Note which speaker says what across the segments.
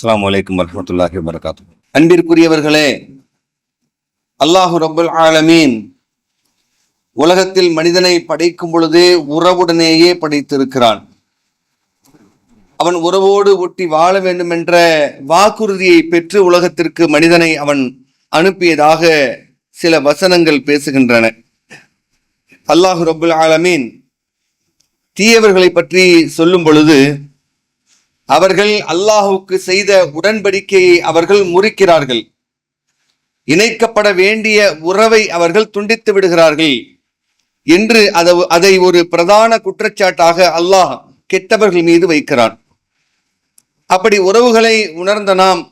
Speaker 1: அஸ்ஸலாமு அலைக்கும் வரஹ்மத்துல்லாஹி வபரகாத்துஹு. அன்பிற்குரியவர்களே, அல்லாஹு ரப்புல் ஆலமீன் உலகத்தில் மனிதனை படைக்கும் பொழுதே உறவுடனேயே படைத்திருக்கிறான். அவன் உறவோடு ஒட்டி வாழ வேண்டும் என்ற வாக்குறுதியை பெற்று உலகத்திற்கு மனிதனை அவன் அனுப்பியதாக சில வசனங்கள் பேசுகின்றன. அல்லாஹு ரப்புல் ஆலமீன் தீயவர்களை பற்றி சொல்லும் பொழுது, அவர்கள் அல்லாஹுக்கு செய்த உடன்படிக்கையை அவர்கள் முறிக்கிறார்கள், இணைக்கப்பட வேண்டிய உறவை அவர்கள் துண்டித்து விடுகிறார்கள் என்று அதை ஒரு பிரதான குற்றச்சாட்டாக அல்லாஹ் கெட்டவர்கள் மீது வைக்கிறான். அப்படி உறவுகளை உணர்ந்த நாம்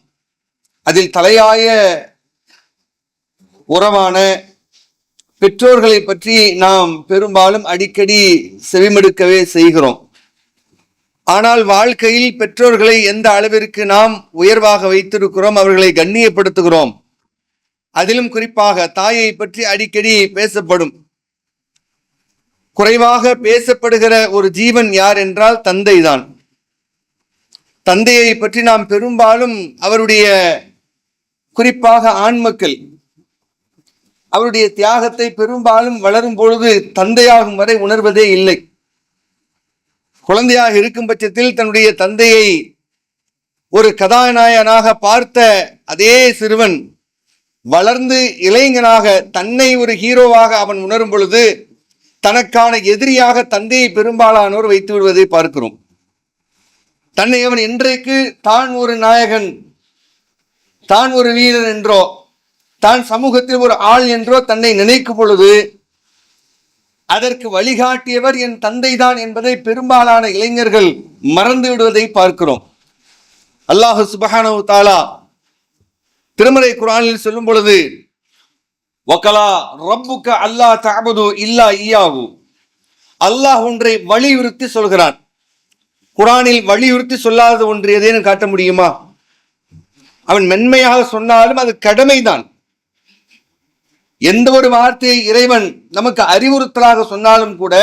Speaker 1: அதில் தலையாய உறவான பெற்றோர்களை பற்றி நாம் பெரும்பாலும் அடிக்கடி செவிமடுக்கவே செய்கிறோம். ஆனால் வாழ்க்கையில் பெற்றோர்களை எந்த அளவிற்கு நாம் உயர்வாக வைத்திருக்கிறோம், அவர்களை கண்ணியப்படுத்துகிறோம். அதிலும் குறிப்பாக தாயை பற்றி அடிக்கடி பேசப்படும். குறைவாக பேசப்படுகிற ஒரு ஜீவன் யார் என்றால் தந்தை தான். தந்தையை பற்றி நாம் பெரும்பாலும் அவருடைய, குறிப்பாக ஆண் மக்கள், அவருடைய தியாகத்தை பெரும்பாலும் வளரும் பொழுது தந்தையாகும் வரை உணர்வதே இல்லை. குழந்தையாக இருக்கும் பட்சத்தில் தன்னுடைய தந்தையை ஒரு கதாநாயகனாக பார்த்த அதே சிறுவன் வளர்ந்து இளைஞனாக தன்னை ஒரு ஹீரோவாக அவன் உணரும் பொழுது தனக்கான எதிரியாக தந்தையை பெரும்பாலானோர் வைத்து விடுவதை பார்க்கிறோம். தன்னை அவன் என்றைக்கு தான் ஒரு நாயகன், தான் ஒரு வீரன் என்றோ, தான் சமூகத்தில் ஒரு ஆள் என்றோ தன்னை நினைக்கும் பொழுது அதற்கு வழிகாட்டியவர் என் தந்தை தான் என்பதை பெரும்பாலான இளைஞர்கள் மறந்து விடுவதை பார்க்கிறோம். அல்லாஹு சுப்ஹானஹு தஆலா திருமறை குர்ஆனில் சொல்லும் பொழுது, வகலா ரப்புக அல்லா தஅபுது இல்லா இய்யாஹு, அல்லாஹ் ஒன்றை வலியுறுத்தி சொல்கிறான். குர்ஆனில் வலியுறுத்தி சொல்லாத ஒன்று எதேனும் காட்ட முடியுமா? அவன் மென்மையாக சொன்னாலும் அது கடமைதான். எந்த ஒரு வார்த்தையை இறைவன் நமக்கு அறிவுறுத்தலாக சொன்னாலும் கூட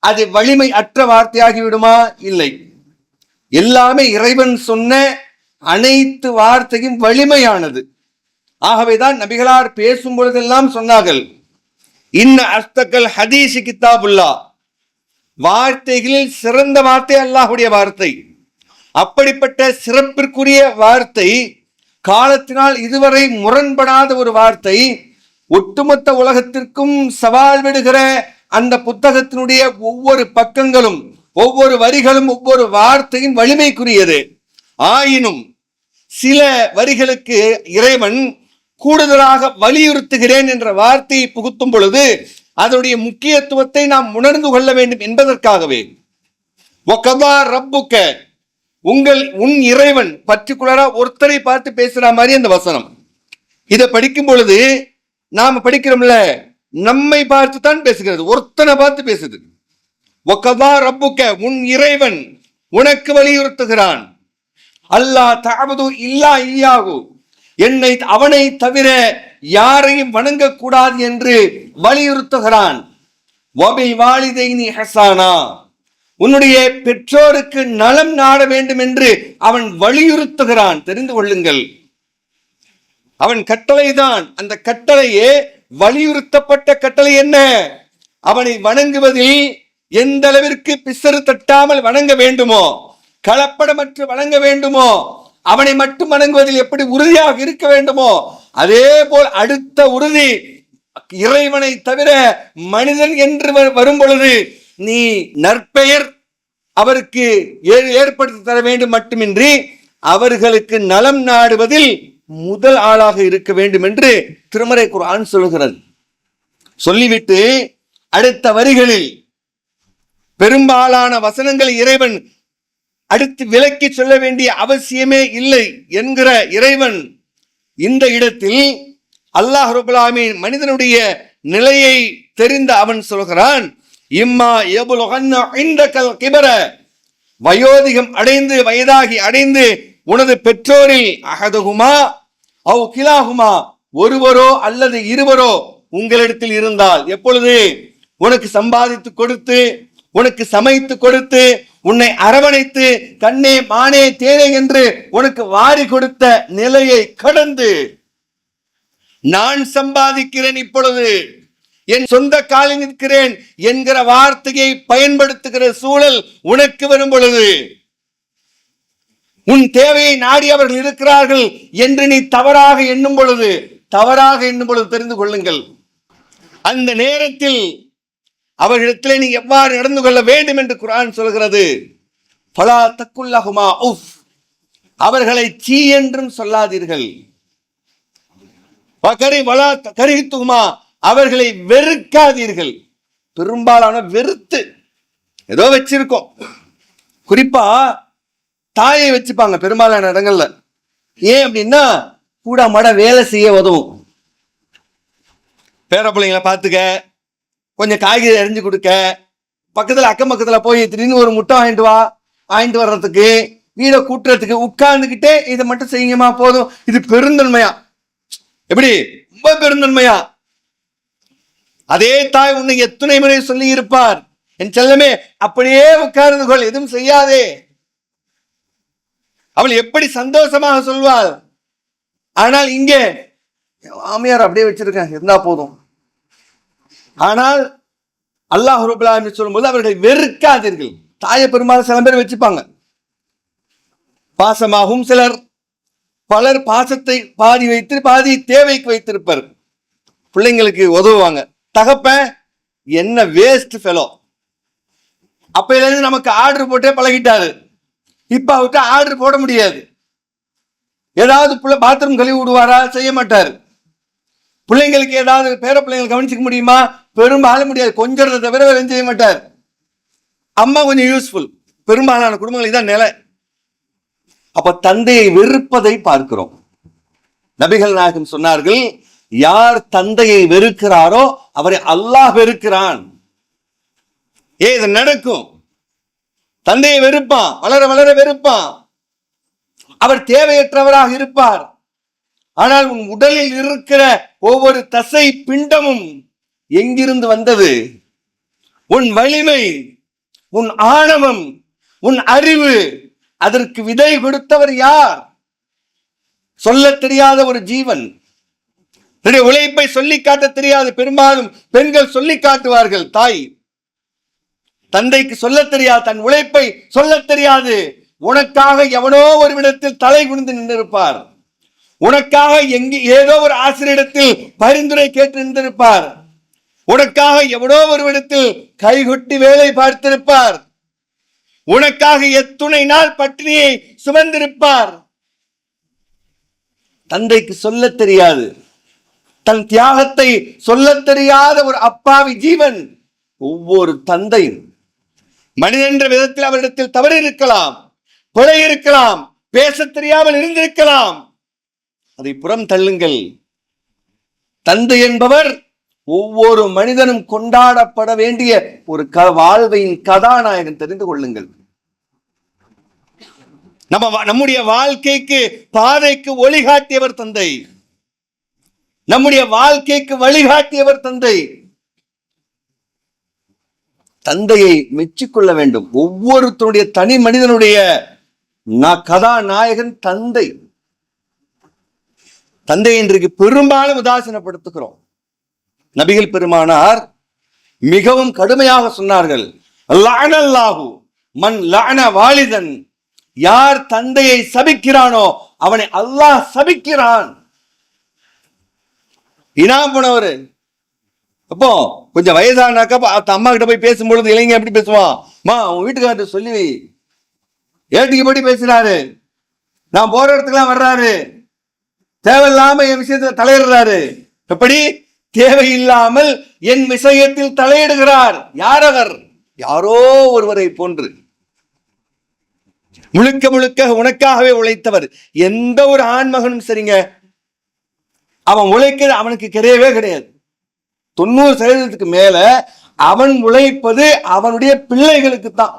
Speaker 1: அது வலிமை அற்ற வார்த்தையாகி விடுமா? இல்லை. எல்லாமே இறைவன் சொன்ன அனைத்து வார்த்தையும் வலிமையானது. ஆகவேதான் நபிகளார் பேசும் பொழுதெல்லாம் சொன்னார்கள், இன்ன அஸ்தகல் ஹதீஸ் கிதாபுல்லா, வார்த்தைகளில் சிறந்த வார்த்தை அல்லாஹ்வுடைய வார்த்தை. அப்படிப்பட்ட சிறப்பிற்குரிய வார்த்தை, காலத்தினால் இதுவரை முரண்படாத ஒரு வார்த்தை, ஒட்டுமொத்த உலகத்திற்கும் சவால் விடுகிற அந்த புத்தகத்தினுடைய ஒவ்வொரு பக்கங்களும், ஒவ்வொரு வரிகளும், ஒவ்வொரு வார்த்தையும் வலிமைக்குரியது. ஆயினும் சில வரிகளுக்கு இறைவன் கூடுதலாக வலியுறுத்துகிறேன் என்ற வார்த்தையை புகுத்தும் பொழுது அதனுடைய முக்கியத்துவத்தை நாம் உணர்ந்து கொள்ள வேண்டும் என்பதற்காகவே. வகதா ரப்புக, உன் இறைவன், பர்டிகுலரா ஒருத்தரை பார்த்து பேசுற மாதிரி அந்த வசனம். இதை படிக்கும் பொழுது நாம படிக்கிறோம்ல, நம்மை பார்த்து தான் பேசுகிறது, ஒருத்தனை பார்த்து பேசுது. வகதா ரப்புக, உன் இறைவன் உனக்கு வலியுறுத்துகிறான். அல்லாஹ் தஅபுது இல்லா இய்யாஹு, என்னை அவனை தவிர யாரையும் வணங்கக்கூடாது என்று வலியுறுத்துகிறான். வபில் வாலிதைனி ஹஸானா, உன்னுடைய பெற்றோருக்கு நலம் நாட வேண்டும் என்று அவன் வலியுறுத்துகிறான். தெரிந்து கொள்ளுங்கள், அவன் கட்டளைதான். அந்த கட்டளையே வலியுறுத்தப்பட்ட கட்டளை என்ன? அவனை வணங்குவதில் எந்த அளவிற்கு பிசறு தட்டாமல் வணங்க வேண்டுமோ, கலப்படமற்று வணங்க வேண்டுமோ, அவனை மட்டும் வணங்குவதில் எப்படி உறுதியாக இருக்க வேண்டுமோ, அதே போல் அடுத்த உறுதி இறைவனை தவிர மனிதன் என்று வரும் பொழுது நீ நற்பெயர் அவருக்கு ஏற்படுத்தி தர வேண்டும் மட்டுமின்றி அவர்களுக்கு நலம் நாடுவதில் முதல் ஆளாக இருக்க வேண்டும் என்று திருமறை குர்ஆன் சொல்கிறது. சொல்லிவிட்டு அடுத்த வரிகளில் பெரும்பாலான வசனங்கள் இறைவன் அடுத்து விலக்கி சொல்ல வேண்டிய அவசியமே இல்லை என்கிற இறைவன் இந்த இடத்தில் அல்லாஹ் ரப்பல் ஆலமீன் மனிதனுடைய நிலையை தெரிந்த அவன் சொல்கிறான், இம்மா யபுலுகன்ன இன்தகல் கிபர, வயோதிகம் அடைந்து வயதாகி அடைந்து உனது பெற்றோரில் அஹதுஹுமா அவ் கிலாஹுமா, ஒருவரோ அல்லது இருவரோ உங்களிடத்தில் இருந்தால், எப்பொழுது உனக்கு சம்பாதித்து கொடுத்து உனக்கு சமைத்து கொடுத்து உன்னை அரவணைத்து கண்ணே மானே தேனே என்று உனக்கு வாரி கொடுத்த நிலையை கடந்து நான் சம்பாதிக்கிறேன், இப்பொழுது என் சொந்த காலில் நிற்கிறேன் என்கிற வார்த்தையை பயன்படுத்துகிற சூழல் உனக்கு வரும் பொழுது, உன் தேவையை நாடி அவர்கள் இருக்கிறார்கள் என்று நீ தவறாக எண்ணும் பொழுது தெரிந்து கொள்ளுங்கள், அந்த நேரத்தில் அவர்களிடத்தில் நீ எவ்வாறு நடந்து கொள்ள வேண்டும் என்று குர்ஆன் சொல்கிறது. ஃபலா தக்குல்லஹுமா உஃப், அவர்களை சீ என்றும் சொல்லாதீர்கள். கரிஹ்துமா, அவர்களை வெறுக்காதீர்கள். பெரும்பாலான வெறுத்து ஏதோ வச்சிருக்கோம். குறிப்பா தாயை வச்சுப்பாங்க பெரும்பாலான இடங்கள்ல. ஏன் அப்படின்னா கூட மட வேலை செய்ய உதவும். பேர பிள்ளைங்களை பார்த்துக்க, கொஞ்சம் காய்கறி அரிஞ்சு கொடுக்க, பக்கத்துல அக்கம் பக்கத்துல போய் திடீர்னு ஒரு முட்டை வாங்கிட்டு வர்றதுக்கு, வீடை கூட்டுறதுக்கு, உட்கார்ந்துக்கிட்டே இதை மட்டும் செய்யுங்கம்மா போதும். இது பெருந்தன்மையா? எப்படி ரொம்ப பெருந்தன்மையா? அதே தாய் உன்னை எத்தனை முறை சொல்லி இருப்பார், என் செல்லமே அப்படியே உட்கார்ந்து கொள், எதுவும் செய்யாதே. அவள் எப்படி சந்தோஷமாக சொல்வாள். ஆனால் இங்கே மாமியார் அப்படியே வச்சிருக்கேன், இருந்தா போதும். ஆனால் அல்லாஹ் ரப்பல் ஆலமீன் சொல்லும்போது அவர்களை வெறுக்காதீர்கள். தாயை பெரும்பாலும் சில பேர் வச்சுப்பாங்க, பாசமாகவும் சிலர், பலர் பாசத்தை பாதி வைத்து பாதி தேவைக்கு வைத்திருப்பார். பிள்ளைங்களுக்கு உதவுவாங்க. தகப்பன் என்ன வேஸ்ட் ஃபெலோ, அப்பையிலிருந்து நமக்கு ஆர்டர் போட்டே பழகிட்டாரு. இப்ப அவர்கிட்ட ஆர்டர் போட முடியாது. ஏதாவது பாத்ரூம் கழுவி விடுவாரா? செய்ய மாட்டார். பிள்ளைங்களுக்கு ஏதாவது பேர பிள்ளைங்களை கவனிச்சுக்க முடியுமா? பெரும்பாலும் முடியாது. கொஞ்சம் தவிர வேலை செய்ய மாட்டார். அம்மா கொஞ்சம் யூஸ்ஃபுல். பெரும்பாலான குடும்பங்களுக்கு தான் நிலை. அப்ப தந்தையை வெறுப்பதை பார்க்கிறோம். நபிகள் நாயகம் சொன்னார்கள், யார் தந்தையை வெறுக்கிறாரோ அவரை அல்லாஹ் வெறுக்கிறான். இது நடக்கும். தந்தையை வெறுப்பான், வளர வளர வெறுப்பான். அவர் தேவையற்றவராக இருப்பார். ஆனால் உன் உடலில் இருக்கிற ஒவ்வொரு தசை பிண்டமும் எங்கிருந்து வந்தது? உன் வலிமை, உன் ஆணவம், உன் அறிவு, அதற்கு விதை கொடுத்தவர் யார்? சொல்ல தெரியாத ஒரு ஜீவன். உழைப்பை சொல்லி காட்ட தெரியாது. பெரும்பாலும் பெண்கள் சொல்லி காட்டுவார்கள். தாய் தந்தைக்கு சொல்ல தெரியாது, தன் உழைப்பை சொல்ல தெரியாது. உனக்காக எவனோ ஒரு இடத்தில் தலை குனிந்து நின்றிருப்பார். உனக்காக ஏதோ ஒரு ஆசிரியரிடத்தில் பரிந்துரை கேட்டு நின்றிருப்பார். உனக்காக எவனோ ஒரு இடத்தில் கைகொட்டி வேலை பார்த்திருப்பார். உனக்காக எத்துணை நாள் பட்டினியை சுமந்திருப்பார். தந்தைக்கு சொல்ல தெரியாது, தன் தியாகத்தை சொல்ல தெரியாத ஒரு அப்பாவி ஜீவன். ஒவ்வொரு தந்தையும் மனிதன் என்ற விதத்தில் அவரிடத்தில் தவறு இருக்கலாம், பிழை இருக்கலாம், பேச தெரியாமல் இருந்திருக்கலாம். அதை புறம் தள்ளுங்கள். தந்தை என்பவர் ஒவ்வொரு மனிதனும் கொண்டாடப்பட வேண்டிய ஒரு வாழ்வின் கதாநாயகன். தெரிந்து கொள்ளுங்கள். நம்முடைய வாழ்க்கைக்கு பாதைக்கு ஒளிகாட்டியவர் தந்தை. நம்முடைய வாழ்க்கைக்கு வழிகாட்டியவர் தந்தை. தந்தையை மெச்சிக்கொள்ள வேண்டும். ஒவ்வொருத்தருடைய தனி மனிதனுடைய கதாநாயகன் தந்தை. தந்தை இன்றைக்கு பெரும்பாலும் உதாசீனப்படுத்துகிறோம். நபிகள் பெருமானார் மிகவும் கடுமையாக சொன்னார்கள், லஅனல்லாஹு மன் லஅன வாலிதன், யார் தந்தையை சபிக்கிறானோ அவனை அல்லாஹ் சபிக்கிறான். போனவர் அப்போ கொஞ்சம் வயதானாக்கா அம்மா கிட்ட போய் பேசும்பொழுது இளைஞர் எப்படி பேசுவான்? உன் வீட்டுக்காரர் சொல்லி ஏட்டுக்கு படி பேசுறாரு, நான் போற இடத்துக்குலாம் வர்றாரு, தேவையில்லாம என் விஷயத்துல தலையிடுறாரு. எப்படி? தேவையில்லாமல் என் விஷயத்தில் தலையிடுகிறார். யார் அவர்? யாரோ ஒருவரை போன்று. முழுக்க முழுக்க உனக்காகவே உழைத்தவர். எந்த ஒரு ஆண்மகனும் சரிங்க, அவன் உழைக்கிறது அவனுக்கு கிடையவே கிடையாது. 90% மேல அவன் உழைப்பது அவனுடைய பிள்ளைகளுக்கு தான்.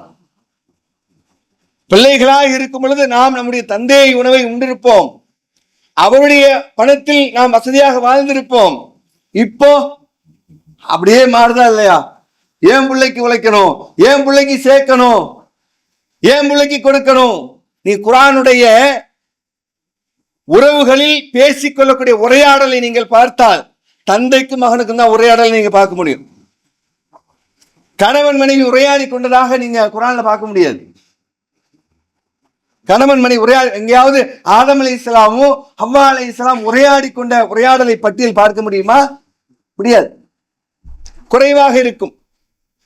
Speaker 1: பிள்ளைகளாக இருக்கும் பொழுது நாம் நம்முடைய தந்தையை உணவை உண்டிருப்போம், அவருடைய பணத்தில் நாம் வசதியாக வாழ்ந்திருப்போம். இப்போ அப்படியே மாறுதா இல்லையா? ஏன் பிள்ளைக்கு உழைக்கணும், ஏன் பிள்ளைக்கு சேர்க்கணும், ஏன் பிள்ளைக்கு கொடுக்கணும். நீ குர்ஆனுடைய உறவுகளில் பேசிக்கொள்ளக்கூடிய உரையாடலை நீங்கள் பார்த்தால் தந்தைக்கு மகனுக்கு தான் உரையாடலை நீங்க பார்க்க முடியும். கணவன் மனைவி உரையாடி கொண்டதாக நீங்க குர்ஆன்ல பார்க்க முடியாது. கணவன் மனைவி உரையாடி எங்கேயாவது ஆதம் அலைஹிஸ்ஸலாமும் ஹவ்வா அலைஹிஸ்ஸலாம் உரையாடி கொண்ட உரையாடலை பட்டியல் பார்க்க முடியுமா? முடியாது, குறைவாக இருக்கும்.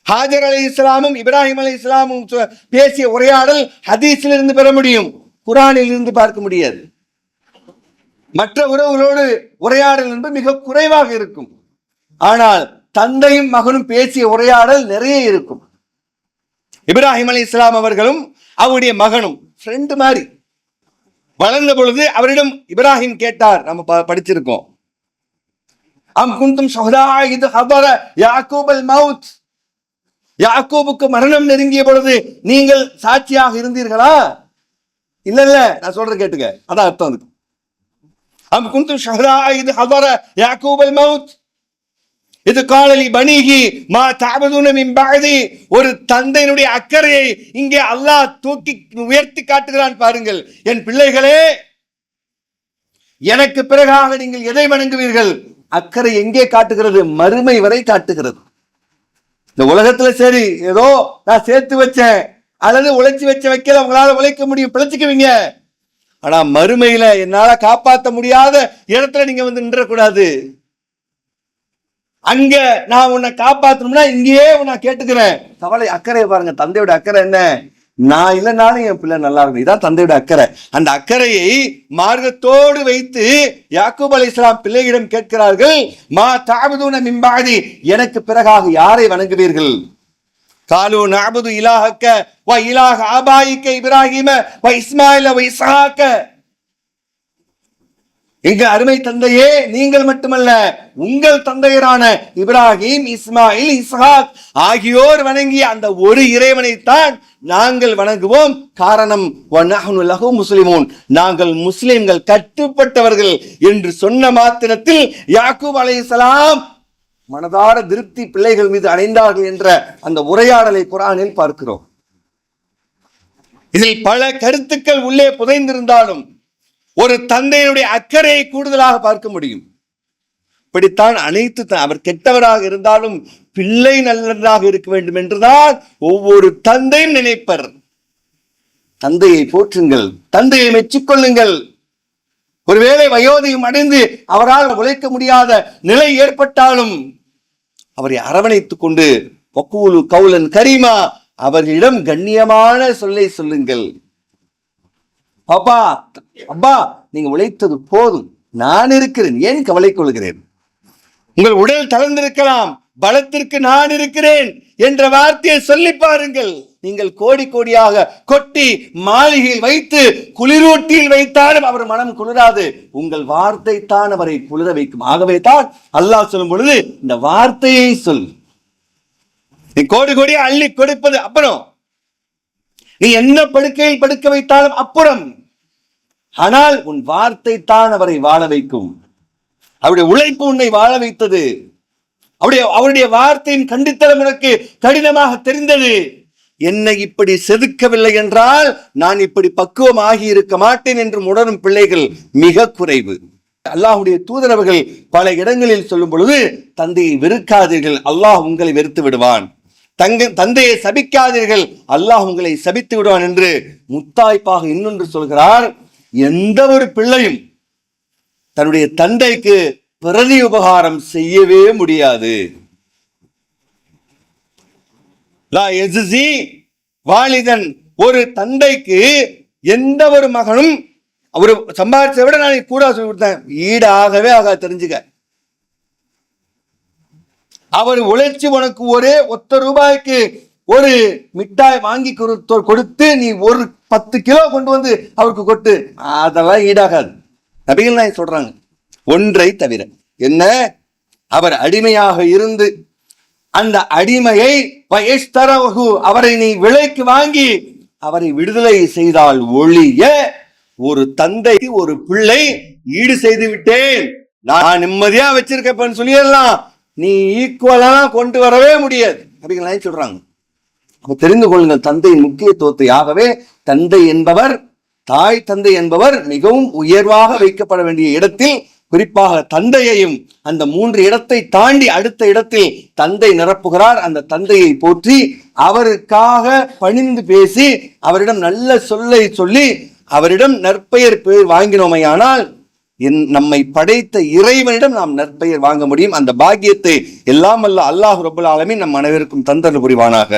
Speaker 1: ஹாஜர் அலைஹிஸ்ஸலாமும் இப்ராஹிம் அலைஹிஸ்ஸலாமும் பேசிய உரையாடல் ஹதீஸில் இருந்து பெற முடியும், குர்ஆனில் இருந்து பார்க்க முடியாது. மற்ற உறவுகளோடு உரையாடல் என்பது மிக குறைவாக இருக்கும். ஆனால் தந்தையும் மகனும் பேசிய உரையாடல் நிறைய இருக்கும். இப்ராஹிம் அலைஹிஸ்ஸலாம் அவர்களும் அவருடைய மகனும் ஃப்ரெண்டு மாதிரி வளர்ந்த பொழுது அவரிடம் இப்ராஹிம் கேட்டார், நம்ம படிச்சிருக்கோம், அம் குந்தும் ஷுஹதா இத் ஹதர யாக்கூப் அல் மவுத், யாக்கூபுக்கு மரணம் நெருங்கிய பொழுது நீங்கள் சாட்சியாக இருந்தீர்களா? இல்ல இல்ல, நான் சொல்றேன் கேட்டுங்க, அதான் அர்த்தம் அதுக்கு. அம் குந்தும் ஷுஹதா இத் ஹதர யாக்கூப் அல் மவுத் இது காலலி பனிகி மா தஅபுதுன மின் பஅதி. ஒரு தந்தையினுடைய அக்கறையை இங்கே அல்லாஹ் தூக்கி உயர்த்தி காட்டுகிறான் பாருங்கள். என் பிள்ளைகளே, எனக்கு பிறகாக நீங்கள் எதை வணங்குவீர்கள்? அக்கறை எங்கே காட்டுகிறது? மறுமை வரை காட்டுகிறது. இந்த உலகத்துல சரி ஏதோ நான் சேர்த்து வச்சேன் அல்லது உழைச்சி வைக்கல, உங்களால உழைக்க முடியும், பிழைச்சிக்குவீங்க. ஆனா மறுமையில என்னால காப்பாற்ற முடியாத இடத்துல நீங்க வந்து நின்றக்கூடாது. அங்க நான் உன்னை காப்பாற்றணும்னா இங்கேயே நான் கேட்டுக்கிறேன். கவலை, அக்கறையை பாருங்க. தந்தையோட அக்கறை என்ன? நான் இல்லைனாலும் என் பிள்ளை நல்லா இருக்கும், இதான் தந்தையோட அக்கறை. அந்த அக்கறையை மார்க்கத்தோடு வைத்து யாக்கூப் அலைஹிஸ்ஸலாம் பிள்ளையிடம் கேட்கிறார்கள், மா தஅபுதுன மின் பஅதி, எனக்கு பிறகாக யாரை வணங்குவீர்கள்? காலு நஅபுது இலாஹக்க வ இலாஹ ஆபாயிக்க இப்ராஹீம வ இஸ்மாயில வ இஸ்ஹாக்க. எங்க அருமை தந்தையே, நீங்கள் மட்டுமல்ல, உங்கள் தந்தையரான இப்ராஹிம், இஸ்மாயில், இஸ்ஹாக் ஆகியோர் வணங்கிய அந்த ஒரு இறைவனைத்தான் நாங்கள் வணங்குவோம். காரணம் வநஹ்னு லஹு முஸ்லிமூன், நாங்கள் முஸ்லிம்கள், கட்டுப்பட்டவர்கள் என்று சொன்ன மாத்திரத்தில் யாக்கூப் அலைஹிஸ்ஸலாம் மனதார திருப்தி பிள்ளைகள் மீது அடைந்தார்கள் என்ற அந்த உரையாடலை குர்ஆனில் பார்க்கிறோம். இதில் பல கருத்துக்கள் உள்ளே புதைந்திருந்தாலும் ஒரு தந்தையினுடைய அக்கறையை கூடுதலாக பார்க்க முடியும். இப்படித்தான் அனைத்து அவர் கெட்டவராக இருந்தாலும் பிள்ளை நல்லவராக இருக்க வேண்டும் என்றுதான் ஒவ்வொரு தந்தையும் நினைப்பர். தந்தையை போற்றுங்கள், தந்தையை மெச்சிக்கொள்ளுங்கள். ஒருவேளை வயோதிகம் அடைந்து அவரால் உழைக்க முடியாத நிலை ஏற்பட்டாலும் அவரை அரவணைத்துக் கொண்டு வக்கூலு கௌலன் கரீமா, அவர்களிடம் கண்ணியமான சொல்லை சொல்லுங்கள். அப்பா அப்பா, நீங்க உழைத்தது போதும், நான் இருக்கிறேன், ஏன் கவலை கொள்கிறேன்? உங்கள் உடல் தளர்ந்திருக்கலாம், பலத்திற்கு நான் இருக்கிறேன் என்ற வார்த்தையை சொல்லி பாருங்கள். நீங்கள் கோடி கோடியாக கொட்டி மாளிகையில் வைத்து குளிரூட்டியில் வைத்தாலும் அவர் மனம் குளிராது. உங்கள் வார்த்தை தான் அவரை குளிர வைக்கும். ஆகவே தான் அல்லாஹ் சொல்லும் பொழுது இந்த வார்த்தையை சொல். நீ கோடி கோடியா அள்ளி கொடுப்பது அப்புறம், நீ என்ன படுக்கையில் படுக்க வைத்தாலும் அப்புறம், ஆனால் உன் வார்த்தை தான் அவரை வாழ வைக்கும். அவருடைய உழைப்பு உன்னை வாழ வைத்தது. அவருடைய வார்த்தையின் கண்டித்தனம் உனக்கு கடினமாக தெரிந்தது. என்னை இப்படி செதுக்கவில்லை என்றால் நான் இப்படி பக்குவம் ஆகி இருக்க மாட்டேன் என்று உணரும் பிள்ளைகள் மிக குறைவு. அல்லாஹ்வுடைய தூதரவர்கள் பல இடங்களில் சொல்லும் பொழுது, தந்தையை வெறுக்காதீர்கள், அல்லாஹ் உங்களை வெறுத்து விடுவான். தந்தையை சபிக்காதீர்கள், அல்லாஹ் உங்களை சபித்து விடுவான் என்று முத்தாய்ப்பாக இன்னொன்று சொல்கிறார். எந்த ஒரு பிள்ளையும் தன்னுடைய தந்தைக்கு பிரதி உபகாரம் செய்யவே முடியாது. வாலிதன், ஒரு தந்தைக்கு எந்த ஒரு மகனும் அவரு சம்பாதிச்சதை விட நான் கூட சொல்லி கொடுத்தேன், ஈடாகவே ஆக தெரிஞ்சுக்க. அவர் உழைச்சி உனக்கு ஒரே ஒத்த ரூபாய்க்கு ஒரு மிட்டாய் வாங்கி கொடுத்து நீ ஒரு 10 கிலோ கொண்டு வந்து அவருக்கு கொட்டு, அதெல்லாம் ஈடாகாது. நபிகள் நாயகம் சொல்றாங்க, ஒன்றை தவிர. என்ன? அவர் அடிமையாக இருந்து அந்த அடிமையை அவரை நீ விலைக்கு வாங்கி அவரை விடுதலை செய்தால் ஒழிய ஒரு தந்தைக்கு ஒரு பிள்ளை ஈடு செய்து விட்டேன், நான் நிம்மதியா வச்சிருக்கப்பன்னு சொல்லிடலாம், நீ ஈக்குவலா கொண்டு வரவே முடியாது. நபிகள் நாயகம் சொல்றாங்க. அப்ப தெரிந்து கொள்ளுங்கள் தந்தையின் முக்கியத்துவத்தை. ஆகவே தந்தை என்பவர், தாய் தந்தை என்பவர் மிகவும் உயர்வாக வைக்கப்பட வேண்டிய இடத்தில், குறிப்பாக தந்தையையும் அந்த 3 இடத்தை தாண்டி அடுத்த இடத்தில் தந்தை நிரப்புகிறார். அந்த தந்தையை போற்றி அவருக்காக பணிந்து பேசி அவரிடம் நல்ல சொல்லை சொல்லி அவரிடம் நற்பெயர் வாங்கினோமையானால் நம்மை படைத்த இறைவனிடம் நாம் நற்பெயர் வாங்க முடியும். அந்த பாக்கியத்தை எல்லாம் வல்ல அல்லாஹ் ரப்பல் ஆலமீன் நம் அனைவருக்கும் தந்தருள் புரிவானாக.